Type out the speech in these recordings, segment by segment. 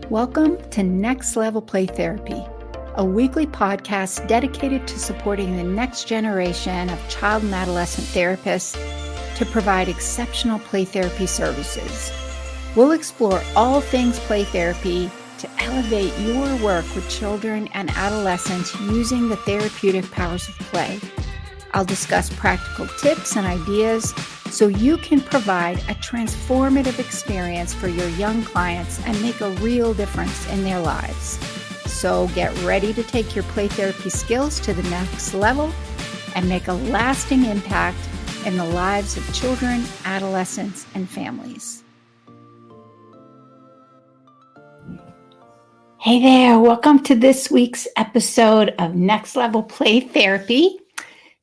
Welcome to Next Level Play Therapy, a weekly podcast dedicated to supporting the next generation of child and adolescent therapists to provide exceptional play therapy services. We'll explore all things play therapy to elevate your work with children and adolescents using the therapeutic powers of play. I'll discuss practical tips and ideas so you can provide a transformative experience for your young clients and make a real difference in their lives. So get ready to take your play therapy skills to the next level and make a lasting impact in the lives of children, adolescents, and families. Hey there, welcome to this week's episode of Next Level Play Therapy.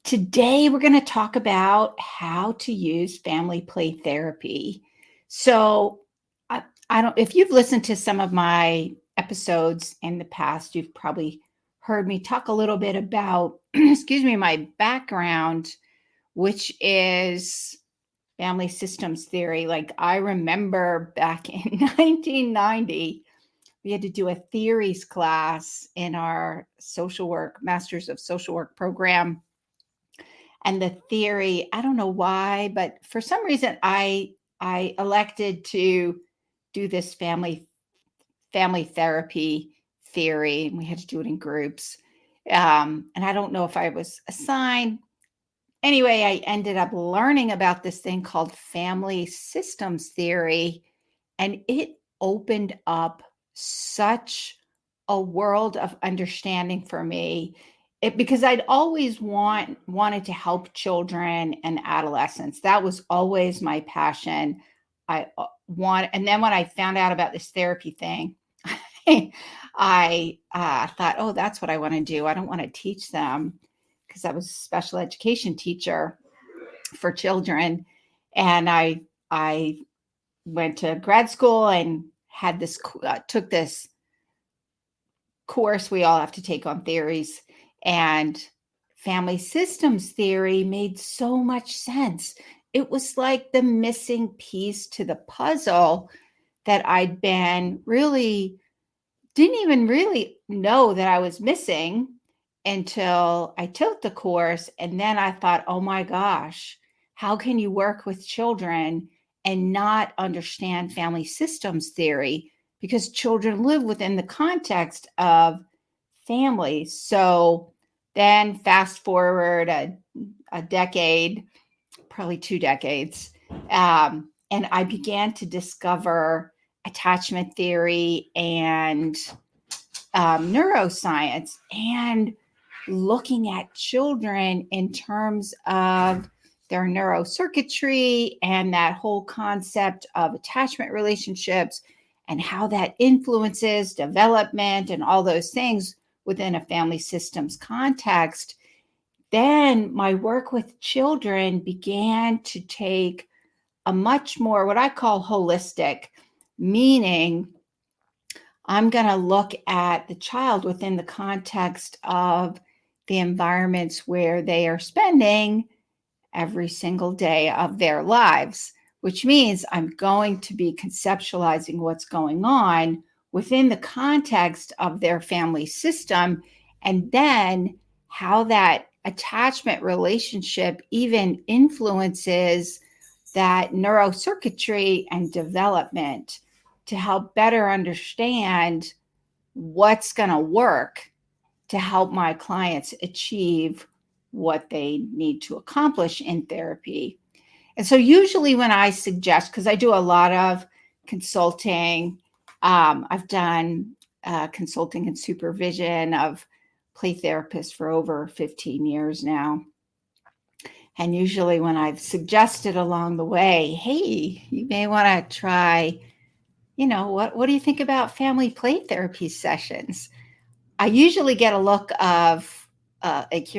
Today, we're going to talk about how to use family play therapy. So I don't, if you've listened to some of my episodes in the past, you've probably heard me talk a little bit about, my background, which is family systems theory. Like I remember back in 1990, we had to do a theories class in our social work, Masters of Social Work program. And the theory, I don't know why, but for some reason I elected to do this family therapy theory, and we had to do it in groups. And I don't know if I was assigned. Anyway, I ended up learning about this thing called family systems theory, and it opened up such a world of understanding for me. Because I'd always wanted to help children and adolescents. That was always my passion. And then when I found out about this therapy thing, I thought, oh, that's what I want to do. I don't want to teach them because I was a special education teacher for children. And I went to grad school and had took this course we all have to take on theories. And family systems theory made so much sense. It was like the missing piece to the puzzle that I'd didn't even really know that I was missing until I took the course. And then I thought, oh my gosh, how can you work with children and not understand family systems theory? Because children live within the context of family. So then fast forward a decade, probably 2 decades, and I began to discover attachment theory and neuroscience and looking at children in terms of their neurocircuitry and that whole concept of attachment relationships and how that influences development and all those things within a family systems context. Then my work with children began to take a much more what I call holistic, meaning I'm going to look at the child within the context of the environments where they are spending every single day of their lives, which means I'm going to be conceptualizing what's going on within the context of their family system, and then how that attachment relationship even influences that neurocircuitry and development to help better understand what's going to work to help my clients achieve what they need to accomplish in therapy. And so usually when I suggest, because I do a lot of consulting, I've done consulting and supervision of play therapists for over 15 years now. And usually when I've suggested along the way, hey, you may want to try, what do you think about family play therapy sessions? I usually get a look of like,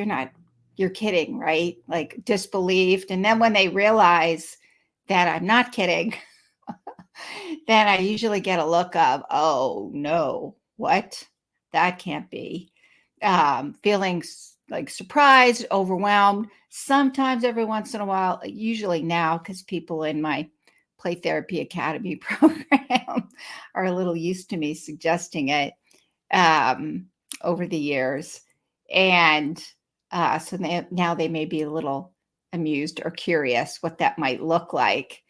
you're kidding, right? Like disbelieved. And then when they realize that I'm not kidding, then I usually get a look of, oh no, what? That can't be. Feeling like surprised, overwhelmed. Sometimes every once in a while, usually now, because people in my Play Therapy Academy program are a little used to me suggesting it over the years. And so now they may be a little amused or curious what that might look like.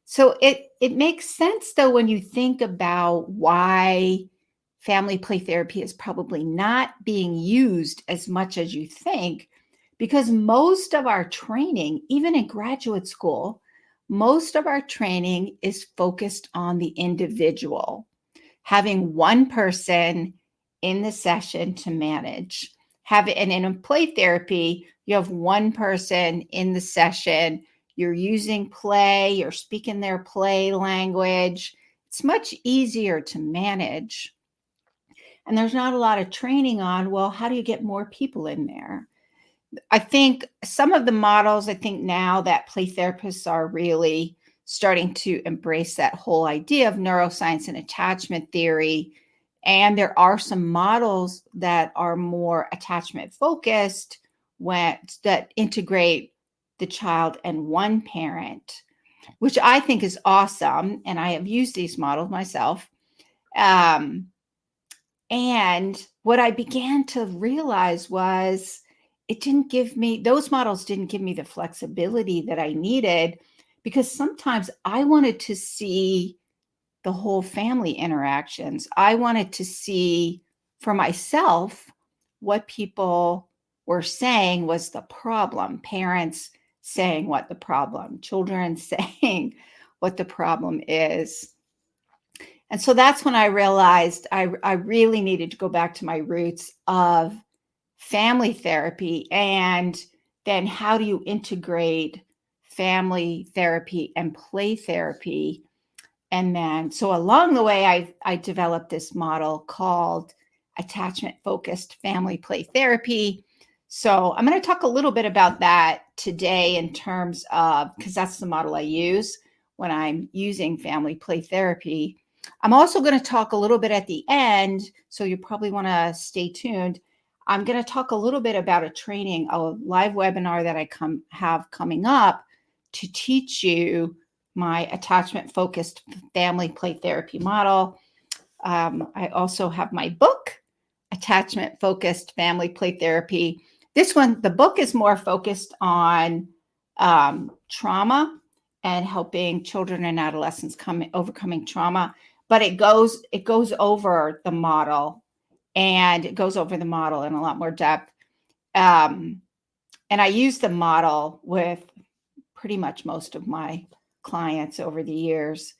So it makes sense, though, when you think about why family play therapy is probably not being used as much as you think, because most of our training, even in graduate school, most of our training is focused on the individual, having one person in the session to manage. And in play therapy, you have one person in the session. You're using play, you're speaking their play language. It's much easier to manage. And there's not a lot of training on, well, how do you get more people in there? I think some of the models, now that play therapists are really starting to embrace that whole idea of neuroscience and attachment theory. And there are some models that are more attachment focused that integrate the child and one parent, which I think is awesome. And I have used these models myself. And what I began to realize was those models didn't give me the flexibility that I needed, because sometimes I wanted to see the whole family interactions. I wanted to see for myself what people were saying was the problem. Parents saying what the problem, children saying what the problem is. And so that's when I realized I really needed to go back to my roots of family therapy. And then how do you integrate family therapy and play therapy? And then, so along the way, I developed this model called attachment-focused family play therapy. So I'm going to talk a little bit about that today in terms of, because that's the model I use when I'm using family play therapy. I'm also going to talk a little bit at the end, so you probably want to stay tuned. I'm going to talk a little bit about a live webinar that I have coming up to teach you my attachment-focused family play therapy model. I also have my book, Attachment-Focused Family Play Therapy. The book is more focused on trauma and helping children and adolescents overcoming trauma. But it goes over the model, and it goes over the model in a lot more depth. And I use the model with pretty much most of my clients over the years.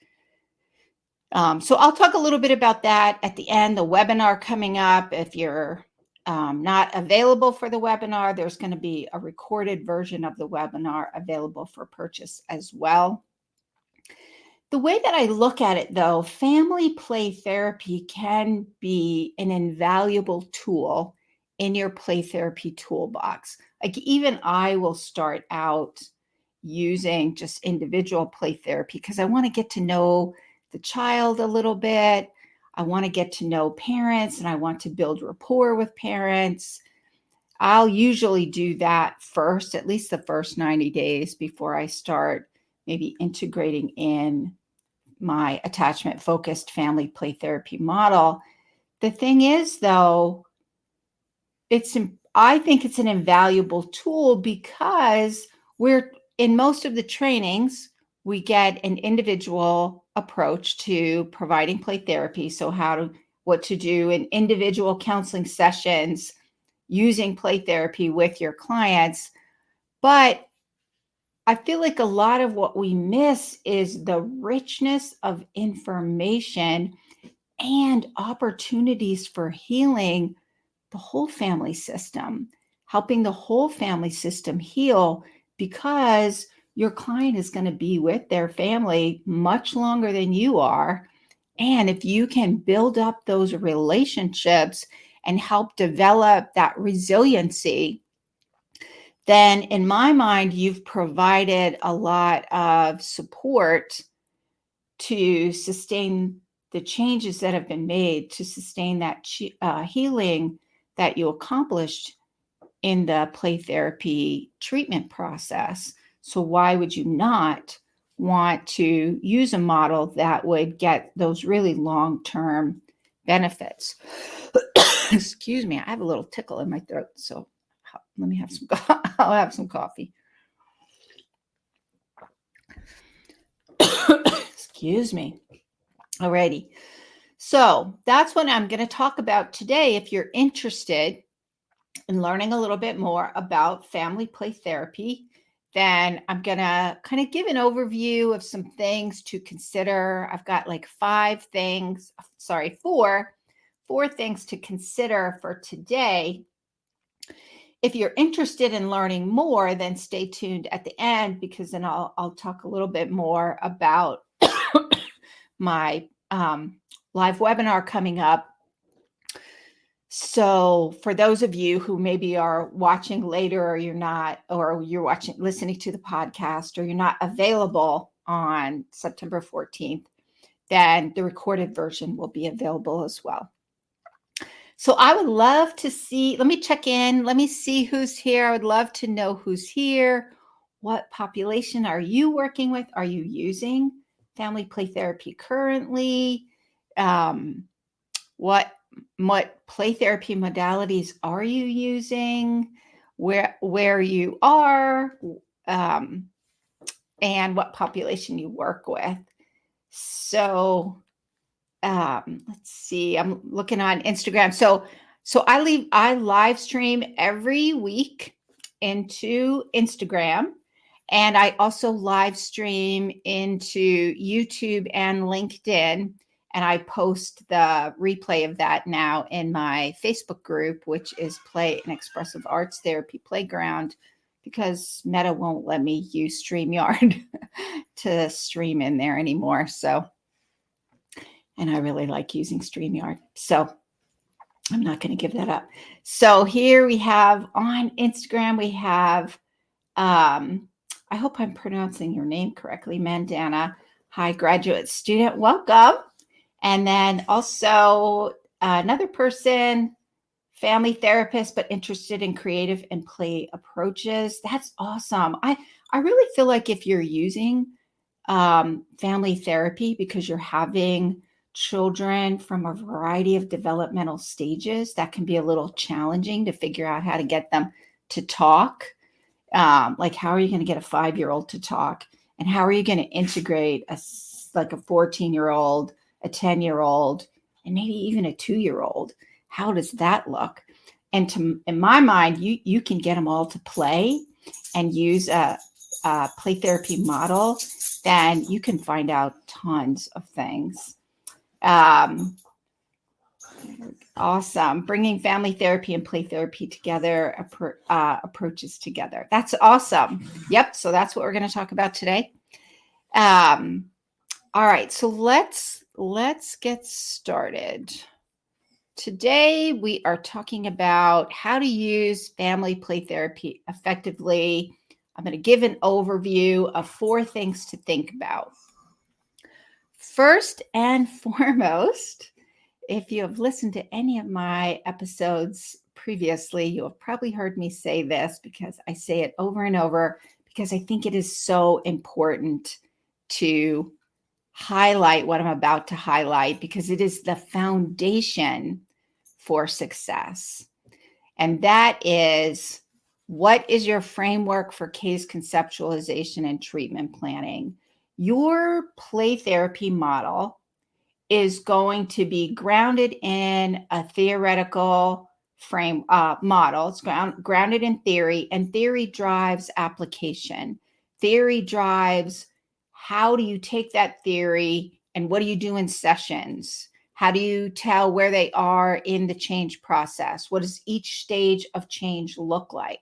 So I'll talk a little bit about that at the end, the webinar coming up. If you're not available for the webinar, there's going to be a recorded version of the webinar available for purchase as well. The way that I look at it, though, family play therapy can be an invaluable tool in your play therapy toolbox. Like, even I will start out using just individual play therapy because I want to get to know the child a little bit. I want to get to know parents, and I want to build rapport with parents. I'll usually do that first, at least the first 90 days before I start maybe integrating in my attachment-focused family play therapy model. The thing is, though, I think it's an invaluable tool because in most of the trainings, we get an individual approach to providing play therapy. So what to do in individual counseling sessions using play therapy with your clients. But I feel like a lot of what we miss is the richness of information and opportunities for healing the whole family system, helping the whole family system heal, because your client is going to be with their family much longer than you are. And if you can build up those relationships and help develop that resiliency, then in my mind, you've provided a lot of support to sustain the changes that have been made, to sustain that healing that you accomplished in the play therapy treatment process. So why would you not want to use a model that would get those really long-term benefits. Excuse me, I have a little tickle in my throat, so let me have some. I'll have some coffee. Excuse me. Alrighty. So that's what I'm going to talk about today. If you're interested in learning a little bit more about family play therapy, then I'm going to kind of give an overview of some things to consider. I've got like four things to consider for today. If you're interested in learning more, then stay tuned at the end, because then I'll talk a little bit more about my live webinar coming up. So for those of you who maybe are watching later, or you're not, or you're listening to the podcast, or you're not available on September 14th, then the recorded version will be available as well. So I would love to see, let me check in. Let me see who's here. I would love to know who's here. What population are you working with? Are you using family play therapy currently? What play therapy modalities are you using? Where you are, and what population you work with. So let's see. I'm looking on Instagram. So I live stream every week into Instagram, and I also live stream into YouTube and LinkedIn, and I post the replay of that now in my Facebook group, which is Play and Expressive Arts Therapy Playground, because Meta won't let me use StreamYard to stream in there anymore. And I really like using StreamYard, so I'm not going to give that up. So here we have on Instagram, we have, I hope I'm pronouncing your name correctly, Mandana. Hi, graduate student, welcome. And then also another person, family therapist, but interested in creative and play approaches. That's awesome. I really feel like if you're using family therapy because you're having children from a variety of developmental stages, that can be a little challenging to figure out how to get them to talk. Like, how are you going to get a 5-year-old to talk? And how are you going to integrate a 14-year-old, a 10-year-old, and maybe even a 2-year-old? How does that look? And in my mind, you can get them all to play and use a play therapy model, then you can find out tons of things. Awesome. Bringing family therapy and play therapy together, approaches together. That's awesome. Yep. So that's what we're going to talk about today. All right. So let's get started. Today, we are talking about how to use family play therapy effectively. I'm going to give an overview of 4 things to think about. First and foremost, if you have listened to any of my episodes previously, you have probably heard me say this, because I say it over and over, because I think it is so important to highlight what I'm about to highlight, because it is the foundation for success. And that is, what is your framework for case conceptualization and treatment planning? Your play therapy model is going to be grounded in a theoretical frame model. It's grounded in theory, and theory drives application. Theory drives, how do you take that theory and what do you do in sessions? How do you tell where they are in the change process? What does each stage of change look like?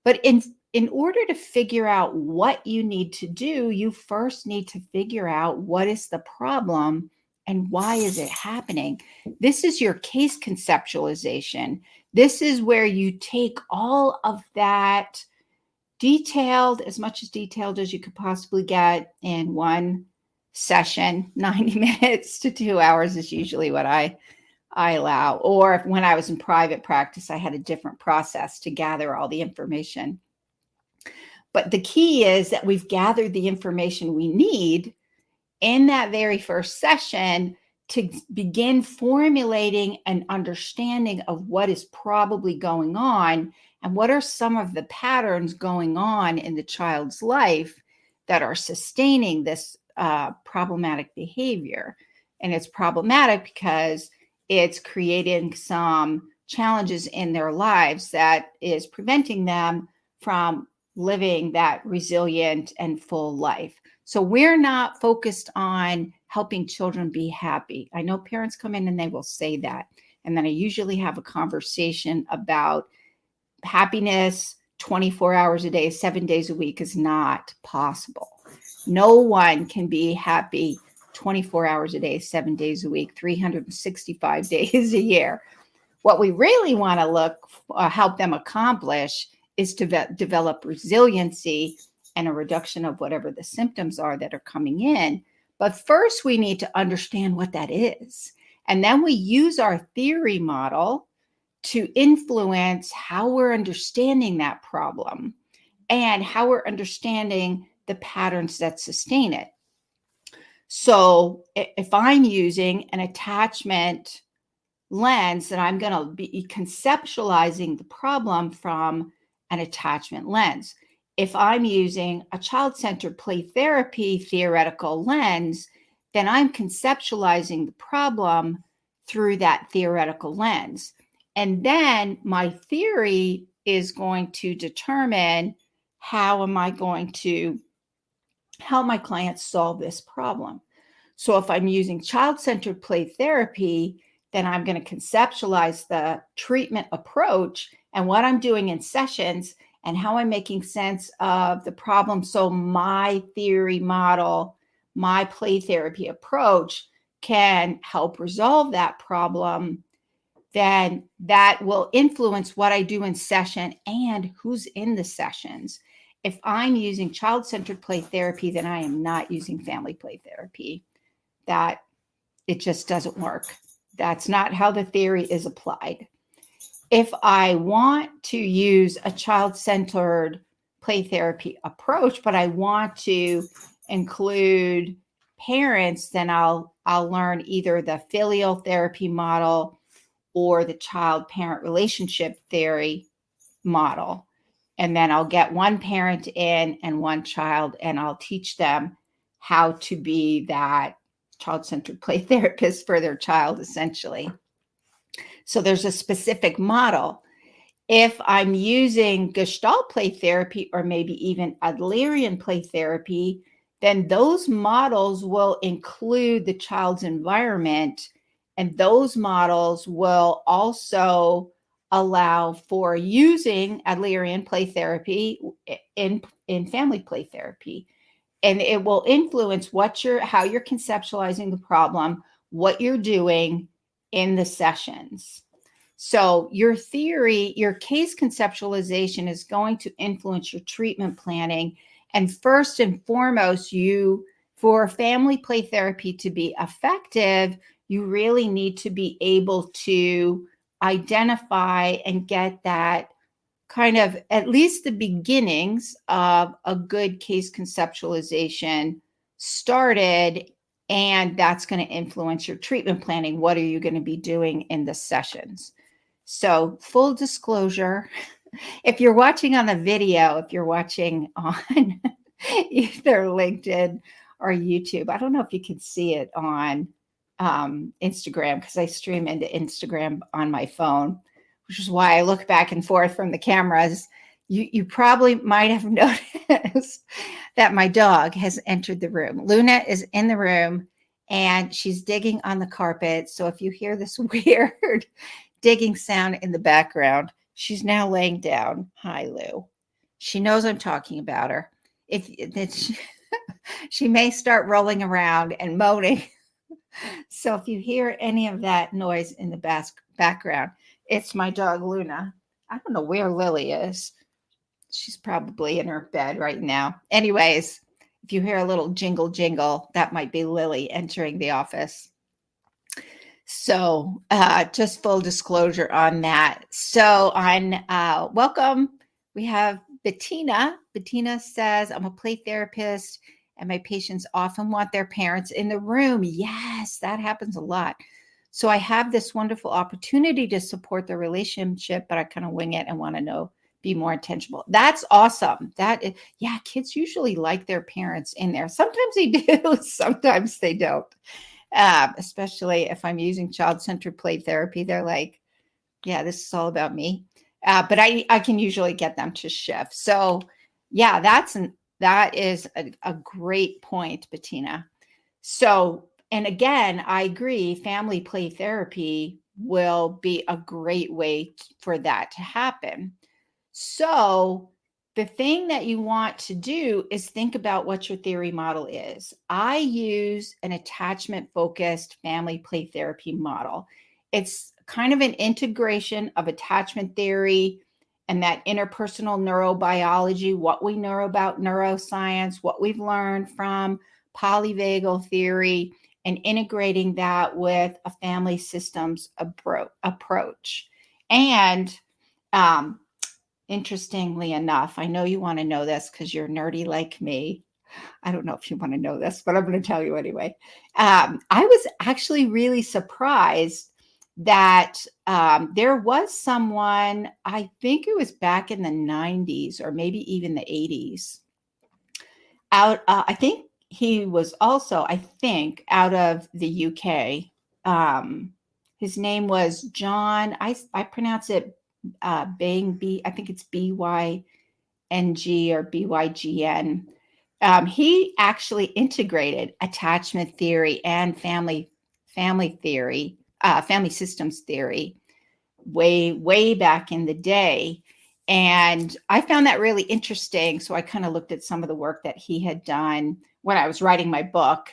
But in order to figure out what you need to do, you first need to figure out what is the problem and why is it happening. This is your case conceptualization. This is where you take all of that as much detailed as you could possibly get in one session. 90 minutes to 2 hours is usually what I allow. Or when I was in private practice, I had a different process to gather all the information. But the key is that we've gathered the information we need in that very first session to begin formulating an understanding of what is probably going on and what are some of the patterns going on in the child's life that are sustaining this problematic behavior. And it's problematic because it's creating some challenges in their lives that is preventing them from living that resilient and full life. So we're not focused on helping children be happy. I know parents come in and they will say that. And then I usually have a conversation about happiness 24 hours a day, 7 days a week is not possible. No one can be happy 24 hours a day, 7 days a week, 365 days a year. What we really want to help them accomplish is to develop resiliency and a reduction of whatever the symptoms are that are coming in. But first, we need to understand what that is. And then we use our theory model to influence how we're understanding that problem and how we're understanding the patterns that sustain it. So if I'm using an attachment lens, then I'm going to be conceptualizing the problem from an attachment lens. If I'm using a child-centered play therapy theoretical lens, then I'm conceptualizing the problem through that theoretical lens. And then my theory is going to determine how my clients solve this problem. So if I'm using child-centered play therapy, then I'm going to conceptualize the treatment approach and what I'm doing in sessions and how I'm making sense of the problem. So my theory model, my play therapy approach can help resolve that problem. Then that will influence what I do in session and who's in the sessions. If I'm using child-centered play therapy, then I am not using family play therapy. That it just doesn't work. That's not how the theory is applied. If I want to use a child-centered play therapy approach, but I want to include parents, then I'll learn either the filial therapy model or the child-parent relationship theory model. And then I'll get one parent in and one child, and I'll teach them how to be that child-centered play therapist for their child, essentially. So there's a specific model. If I'm using Gestalt play therapy or maybe even Adlerian play therapy, then those models will include the child's environment, and those models will also allow for using Adlerian play therapy in family play therapy. And it will influence how you're conceptualizing the problem, what you're doing in the sessions. So your theory, your case conceptualization is going to influence your treatment planning. And first and foremost, for family play therapy to be effective, you really need to be able to identify and get that kind of at least the beginnings of a good case conceptualization started, and that's going to influence your treatment planning. What are you going to be doing in the sessions? So full disclosure, if you're watching on the video, if you're watching on either LinkedIn or YouTube, I don't know if you can see it on Instagram because I stream into Instagram on my phone, which is why I look back and forth from the cameras. You probably might have noticed that my dog has entered the room. Luna is in the room and she's digging on the carpet. So if you hear this weird digging sound in the background, she's now laying down. Hi, Lou. She knows I'm talking about her. She may start rolling around and moaning. So if you hear any of that noise in the background, it's my dog, Luna. I don't know where Lily is. She's probably in her bed right now. Anyways, if you hear a little jingle, jingle, that might be Lily entering the office. So just full disclosure on that. So welcome. We have Bettina. Bettina says, I'm a play therapist and my patients often want their parents in the room. Yes, that happens a lot. So I have this wonderful opportunity to support the relationship, but I kind of wing it and want to know, be more intentional. That's awesome. Yeah, kids usually like their parents in there. Sometimes they do, sometimes they don't. Especially if I'm using child-centered play therapy, they're like, yeah, this is all about me. But I can usually get them to shift. So yeah, that is a great point, Bettina. So, and again, I agree, family play therapy will be a great way for that to happen. So, the thing that you want to do is think about what your theory model is. I use an attachment focused family play therapy model. It's kind of an integration of attachment theory and that interpersonal neurobiology, what we know about neuroscience, what we've learned from polyvagal theory, and integrating that with a family systems approach. And interestingly enough, I know you want to know this because you're nerdy like me. I don't know if you want to know this, but I'm going to tell you anyway. I was actually really surprised that there was someone, I think it was back in the 90s or maybe even the 80s, I think he was also, I think, out of the UK. His name was John. I pronounce it Bang, I think it's BYNG or BYGN. He actually integrated attachment theory and family theory, family systems theory, way back in the day. And I found that really interesting. So I kind of looked at some of the work that he had done when I was writing my book.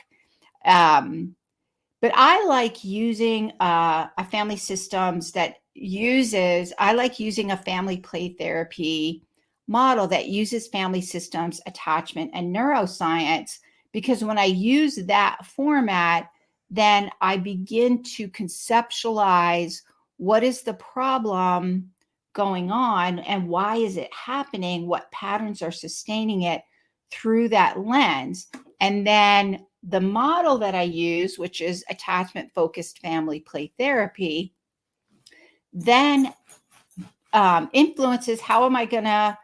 But I like using a family systems I like using a family play therapy model that uses family systems, attachment, and neuroscience, because when I use that format, then I begin to conceptualize what is the problem going on and why is it happening, what patterns are sustaining it through that lens. And then the model that I use, which is attachment focused family play therapy, then influences how am I going to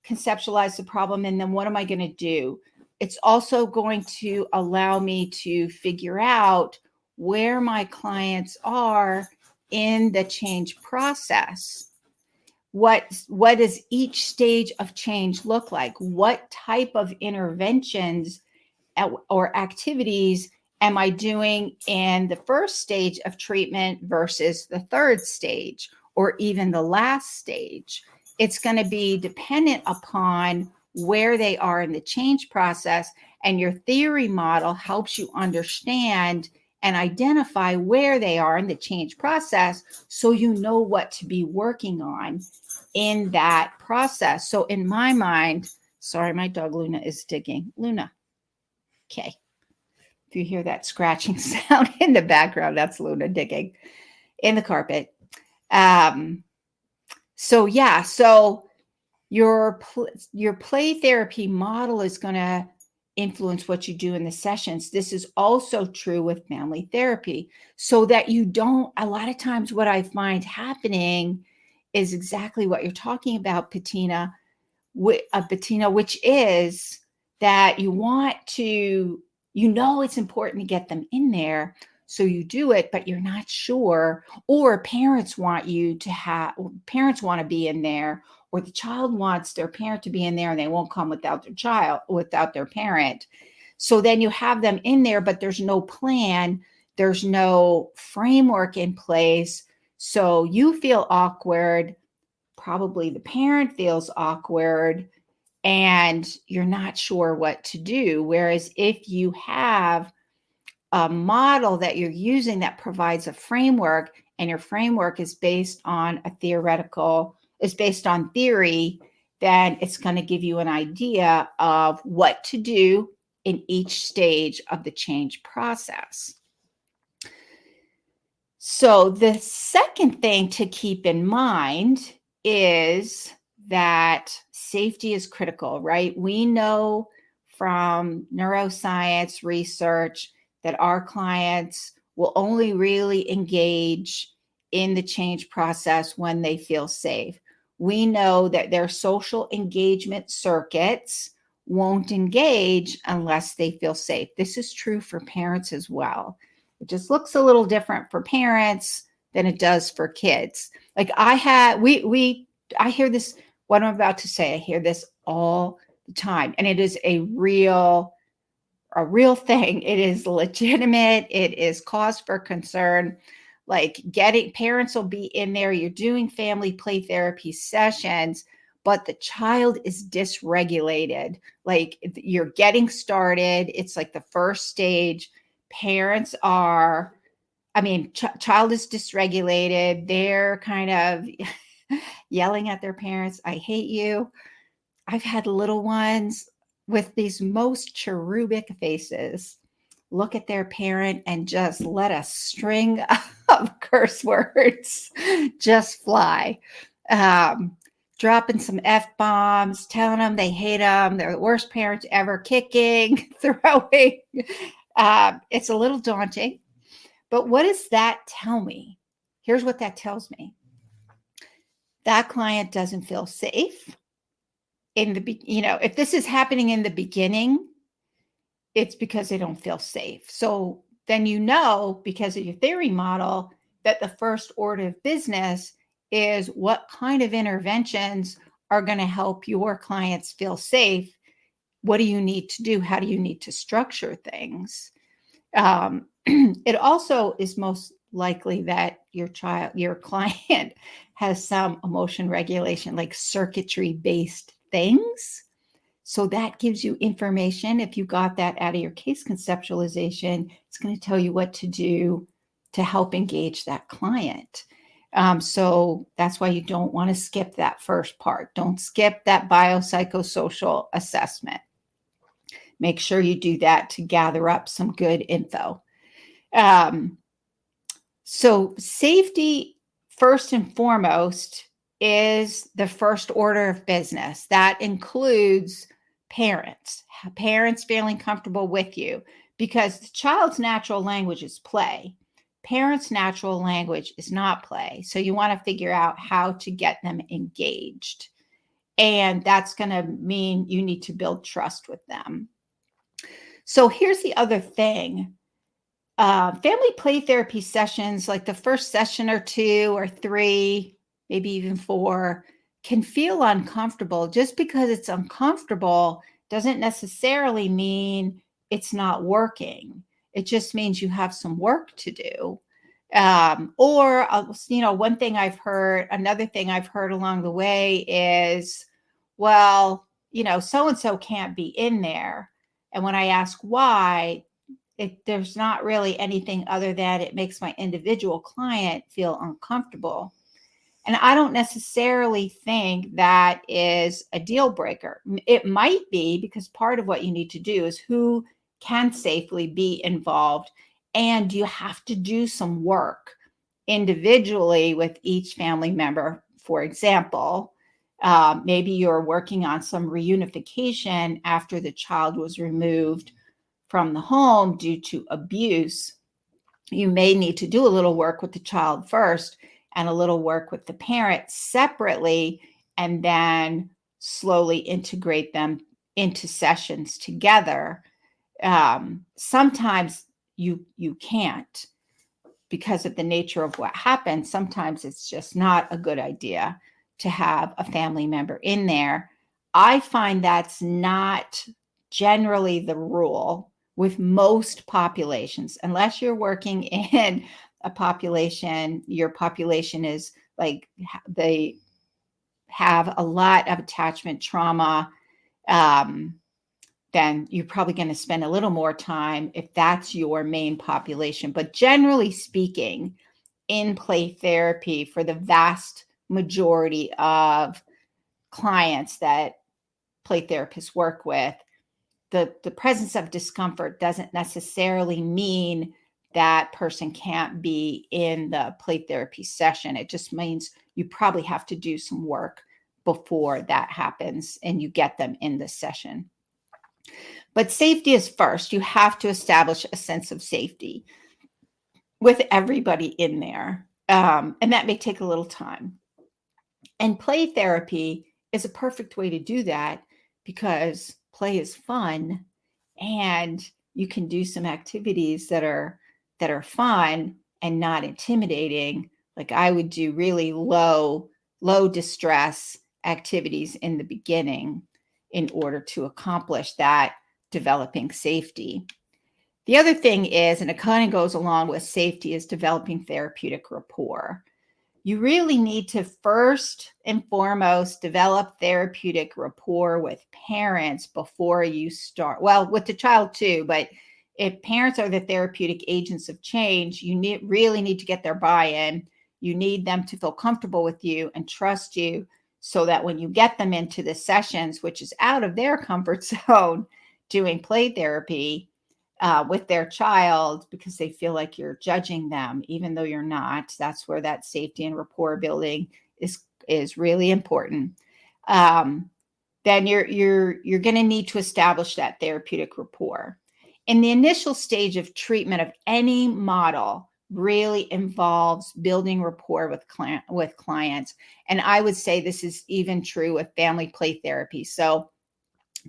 conceptualize the problem and then what am I going to do? It's also going to allow me to figure out where my clients are in the change process. What does each stage of change look like? What type of interventions or activities am I doing in the first stage of treatment versus the third stage or even the last stage? It's going to be dependent upon where they are in the change process, and your theory model helps you understand and identify where they are in the change process so you know what to be working on in that process. So in my mind, sorry, my dog Luna is digging. Luna. Okay. If you hear that scratching sound in the background, that's Luna digging in the carpet. So your play therapy model is going to influence what you do in the sessions. This is also true with family therapy, so that you don't, a lot of times what I find happening is exactly what you're talking about, Bettina, which is that you want to, it's important to get them in there. So you do it, but you're not sure, or parents want to be in there, or the child wants their parent to be in there and they won't come without their parent. So then you have them in there, but there's no plan, there's no framework in place. So you feel awkward, probably the parent feels awkward, and you're not sure what to do. Whereas if you have a model that you're using that provides a framework, and your framework is based on theory, then it's going to give you an idea of what to do in each stage of the change process. So the second thing to keep in mind is that safety is critical, right? We know from neuroscience research that our clients will only really engage in the change process when they feel safe. We know that their social engagement circuits won't engage unless they feel safe. This is true for parents as well. It just looks a little different for parents than it does for kids. Like I hear this, what I'm about to say, I hear this all the time, and it is a real thing. It is legitimate. It is cause for concern. Like parents will be in there, you're doing family play therapy sessions, but the child is dysregulated. Like you're getting started. It's like the first stage. Parents are, child is dysregulated. They're kind of yelling at their parents, I hate you. I've had little ones with these most cherubic faces look at their parent and just let a string of curse words just fly. Dropping some F-bombs, telling them they hate them, they're the worst parents ever, kicking, throwing. It's a little daunting. But what does that tell me? Here's what that tells me. That client doesn't feel safe. If this is happening in the beginning, it's because they don't feel safe. So then because of your theory model, that the first order of business is what kind of interventions are going to help your clients feel safe. What do you need to do? How do you need to structure things? It also is most likely that your client has some emotion regulation, like circuitry-based things. So that gives you information. If you got that out of your case conceptualization, it's going to tell you what to do to help engage that client. So that's why you don't want to skip that first part. Don't skip that biopsychosocial assessment. Make sure you do that to gather up some good info. So safety, first and foremost, is the first order of business. That includes parents feeling comfortable with you, because the child's natural language is play. Parents' natural language is not play. So you want to figure out how to get them engaged. And that's going to mean you need to build trust with them. So here's the other thing. Family play therapy sessions, like the first session or 2 or 3, maybe even 4, can feel uncomfortable. Just because it's uncomfortable doesn't necessarily mean it's not working. It just means you have some work to do. Another thing I've heard along the way is, well, so-and-so can't be in there. And when I ask why, there's not really anything other than it makes my individual client feel uncomfortable. And I don't necessarily think that is a deal breaker. It might be, because part of what you need to do is who can safely be involved. And you have to do some work individually with each family member. For example, maybe you're working on some reunification after the child was removed from the home due to abuse. You may need to do a little work with the child first and a little work with the parent separately, and then slowly integrate them into sessions together. Sometimes you can't, because of the nature of what happened. Sometimes it's just not a good idea to have a family member in there. I find that's not generally the rule with most populations, unless you're working in a population, your population is like, they have a lot of attachment trauma, then you're probably going to spend a little more time if that's your main population. But generally speaking, in play therapy, for the vast majority of clients that play therapists work with, the presence of discomfort doesn't necessarily mean that person can't be in the play therapy session. It just means you probably have to do some work before that happens and you get them in the session. But safety is first. You have to establish a sense of safety with everybody in there. And that may take a little time. And play therapy is a perfect way to do that because play is fun and you can do some activities that are fun and not intimidating. Like I would do really low distress activities in the beginning in order to accomplish that developing safety. The other thing is, and it kind of goes along with safety, is developing therapeutic rapport. You really need to first and foremost develop therapeutic rapport with parents before you start. Well, with the child too, but if parents are the therapeutic agents of change, you really need to get their buy-in. You need them to feel comfortable with you and trust you so that when you get them into the sessions, which is out of their comfort zone, doing play therapy, with their child because they feel like you're judging them, even though you're not. That's where that safety and rapport building is really important. Then you're going to need to establish that therapeutic rapport. In the initial stage of treatment of any model really involves building rapport with clients. And I would say this is even true with family play therapy. So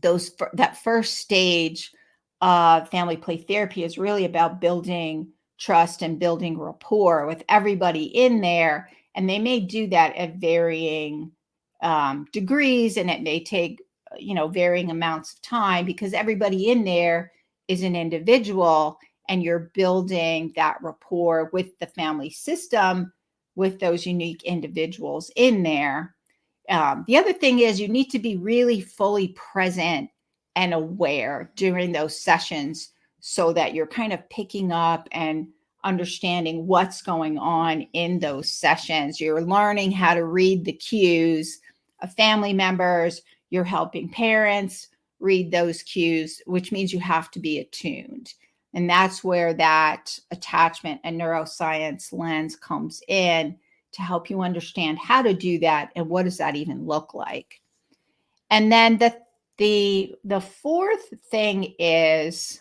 that first stage family play therapy is really about building trust and building rapport with everybody in there. And they may do that at varying degrees, and it may take, varying amounts of time because everybody in there is an individual and you're building that rapport with the family system with those unique individuals in there. The other thing is you need to be really fully present and aware during those sessions so that you're kind of picking up and understanding what's going on in those sessions. You're learning how to read the cues of family members. You're helping parents read those cues, which means you have to be attuned. And that's where that attachment and neuroscience lens comes in to help you understand how to do that and what does that even look like. And then the fourth thing is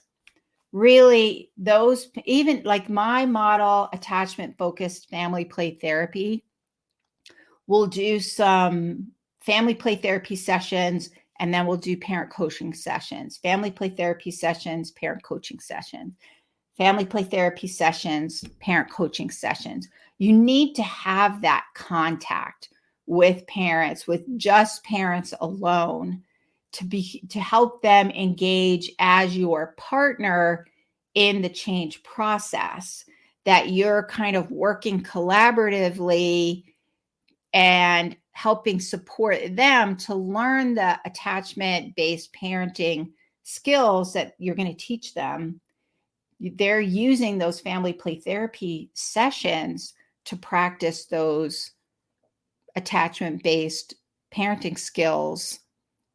really those, even like my model, attachment focused family play therapy, we'll do some family play therapy sessions and then we'll do parent coaching sessions, family play therapy sessions, parent coaching sessions, family play therapy sessions, parent coaching sessions. You need to have that contact with parents, with just parents alone, to help them engage as your partner in the change process, that you're kind of working collaboratively and helping support them to learn the attachment-based parenting skills that you're going to teach them. They're using those family play therapy sessions to practice those attachment-based parenting skills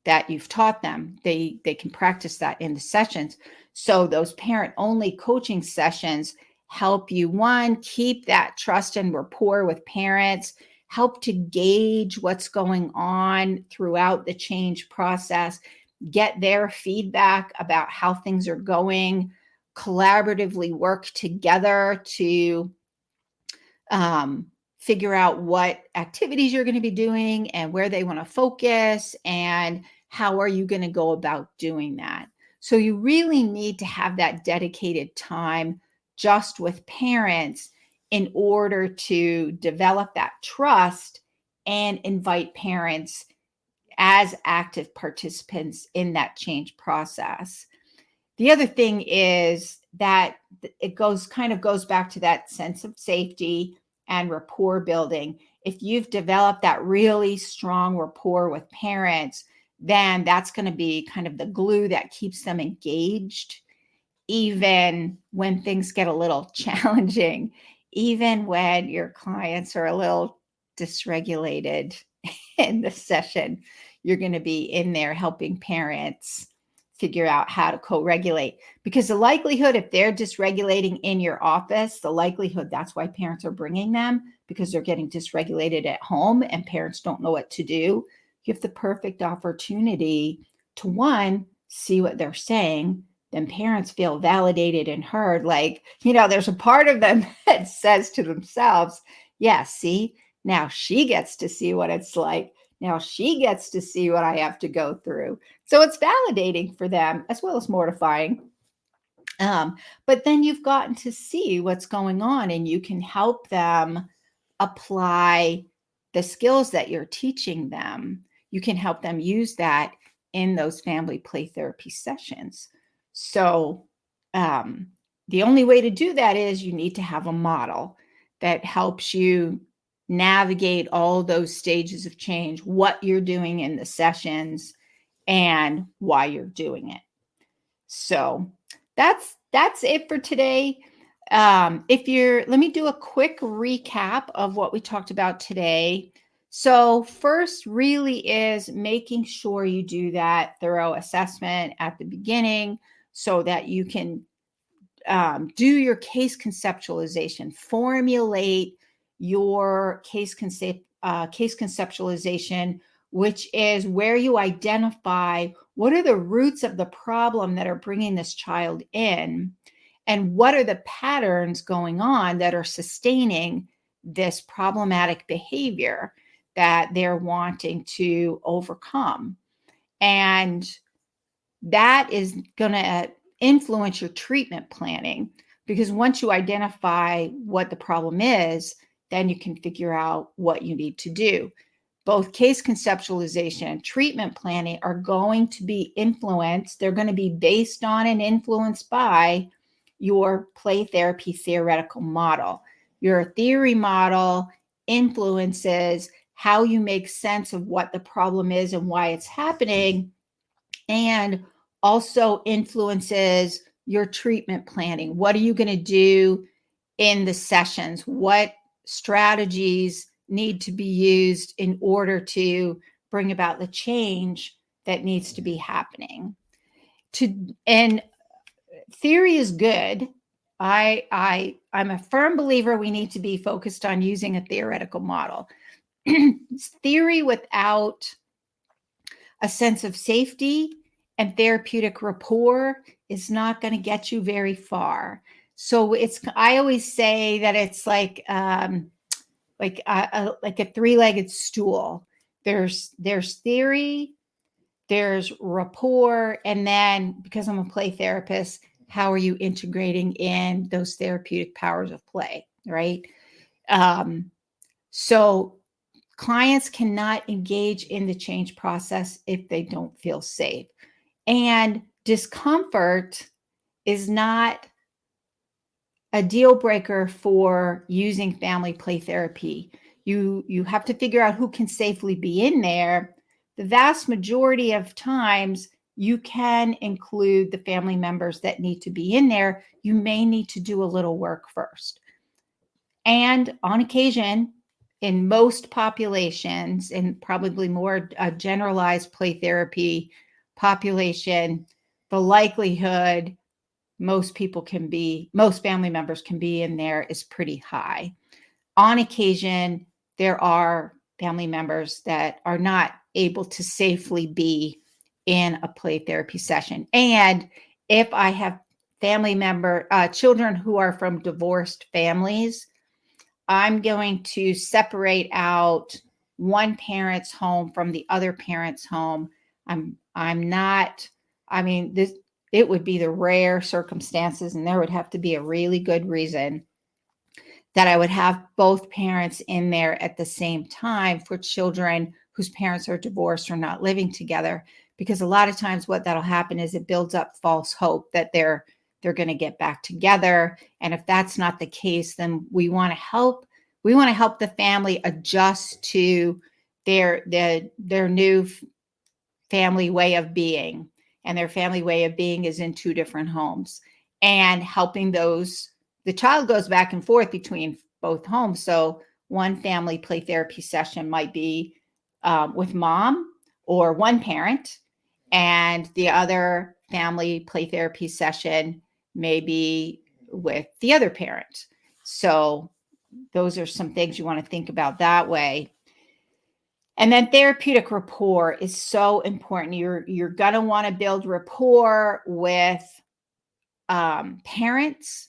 that you've taught them. They can practice that in the sessions. So those parent-only coaching sessions help you, one, keep that trust and rapport with parents, help to gauge what's going on throughout the change process, get their feedback about how things are going, collaboratively work together to figure out what activities you're going to be doing and where they want to focus and how are you going to go about doing that. So you really need to have that dedicated time just with parents in order to develop that trust and invite parents as active participants in that change process. The other thing is that it goes back to that sense of safety and rapport building. If you've developed that really strong rapport with parents, then that's going to be kind of the glue that keeps them engaged, even when things get a little challenging, even when your clients are a little dysregulated in the session, you're going to be in there helping parents figure out how to co-regulate. Because the likelihood, if they're dysregulating in your office, the likelihood that's why parents are bringing them, because they're getting dysregulated at home and parents don't know what to do. you have the perfect opportunity to, one, see what they're saying. Then parents feel validated and heard. Like, there's a part of them that says to themselves, yeah, see, now she gets to see what it's like. Now she gets to see what I have to go through. So it's validating for them as well as mortifying. But then you've gotten to see what's going on, and you can help them apply the skills that you're teaching them. You can help them use that in those family play therapy sessions. So the only way to do that is you need to have a model that helps you navigate all those stages of change, what you're doing in the sessions and why you're doing it. So that's it for today. Let me do a quick recap of what we talked about today. So first really is making sure you do that thorough assessment at the beginning so that you can do your case conceptualization, formulate your case conceptualization, which is where you identify what are the roots of the problem that are bringing this child in, and what are the patterns going on that are sustaining this problematic behavior that they're wanting to overcome. And that is going to influence your treatment planning, because once you identify what the problem is, then you can figure out what you need to do. Both case conceptualization and treatment planning are going to be influenced. They're going to be based on and influenced by your play therapy theoretical model. Your theory model influences how you make sense of what the problem is and why it's happening, and also influences your treatment planning. What are you going to do in the sessions? What strategies need to be used in order to bring about the change that needs to be happening? And theory is good. I'm a firm believer we need to be focused on using a theoretical model. Theory without a sense of safety and therapeutic rapport is not going to get you very far. So I always say that it's like a three-legged stool. There's theory, there's rapport, and then, because I'm a play therapist, how are you integrating in those therapeutic powers of play, right? So clients cannot engage in the change process if they don't feel safe. And discomfort is not a deal breaker for using family play therapy. You have to figure out who can safely be in there. The vast majority of times, you can include the family members that need to be in there. You may need to do a little work first. And on occasion, in most populations, and probably more generalized play therapy population, the likelihood most family members can be in there is pretty high. On occasion, there are family members that are not able to safely be in a play therapy session. And if I have children who are from divorced families, I'm going to separate out one parent's home from the other parent's home. It would be the rare circumstances, and there would have to be a really good reason that I would have both parents in there at the same time for children whose parents are divorced or not living together. Because a lot of times what that'll happen is it builds up false hope that they're going to get back together. And if that's not the case, then we want to help the family adjust to their new family way of being. And their family way of being is in two different homes, and helping the child goes back and forth between both homes. So one family play therapy session might be with mom or one parent, and the other family play therapy session may be with the other parent. So those are some things you want to think about that way. And then therapeutic rapport is so important. You're going to want to build rapport with parents.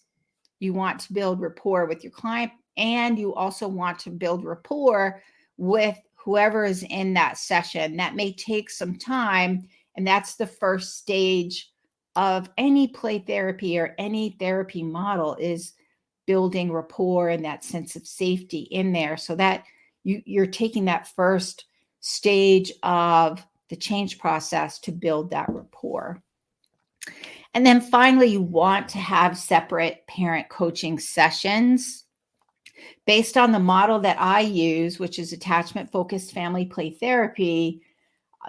You want to build rapport with your client, and you also want to build rapport with whoever is in that session. That may take some time, and that's the first stage of any play therapy or any therapy model, is building rapport and that sense of safety in there, so that you're taking that first stage of the change process to build that rapport. And then finally, you want to have separate parent coaching sessions. Based on the model that I use, which is attachment-focused family play therapy,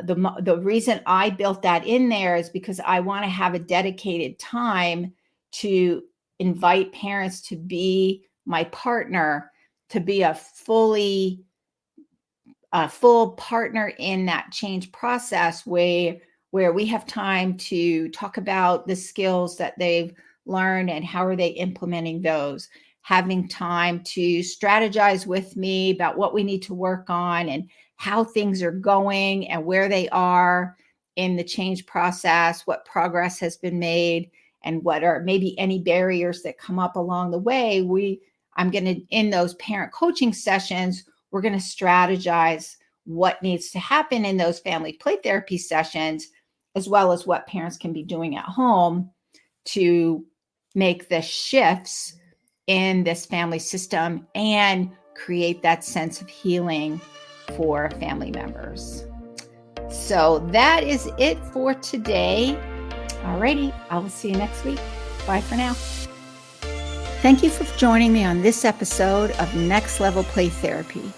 the reason I built that in there is because I want to have a dedicated time to invite parents to be my partner, to be a full partner in that change process, where we have time to talk about the skills that they've learned and how are they implementing those, having time to strategize with me about what we need to work on and how things are going and where they are in the change process, what progress has been made, and what are maybe any barriers that come up along the way. I'm going to, in those parent coaching sessions, we're going to strategize what needs to happen in those family play therapy sessions, as well as what parents can be doing at home to make the shifts in this family system and create that sense of healing for family members. So that is it for today. Alrighty, I will see you next week. Bye for now. Thank you for joining me on this episode of Next Level Play Therapy.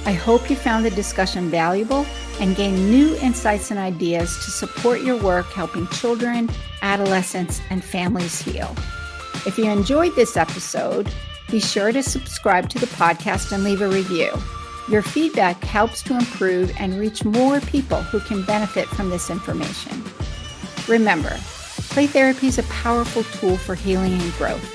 I hope you found the discussion valuable and gained new insights and ideas to support your work helping children, adolescents, and families heal. If you enjoyed this episode, be sure to subscribe to the podcast and leave a review. Your feedback helps to improve and reach more people who can benefit from this information. Remember, play therapy is a powerful tool for healing and growth.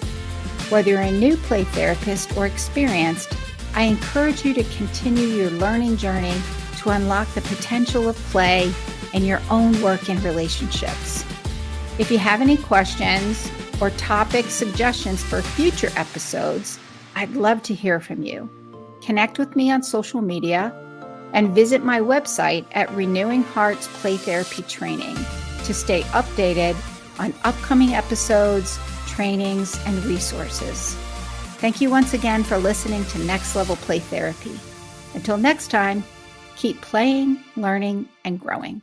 Whether you're a new play therapist or experienced, I encourage you to continue your learning journey to unlock the potential of play in your own work and relationships. If you have any questions or topic suggestions for future episodes, I'd love to hear from you. Connect with me on social media and visit my website at Renewing Hearts Play Therapy Training to stay updated on upcoming episodes, trainings, and resources. Thank you once again for listening to Next Level Play Therapy. Until next time, keep playing, learning, and growing.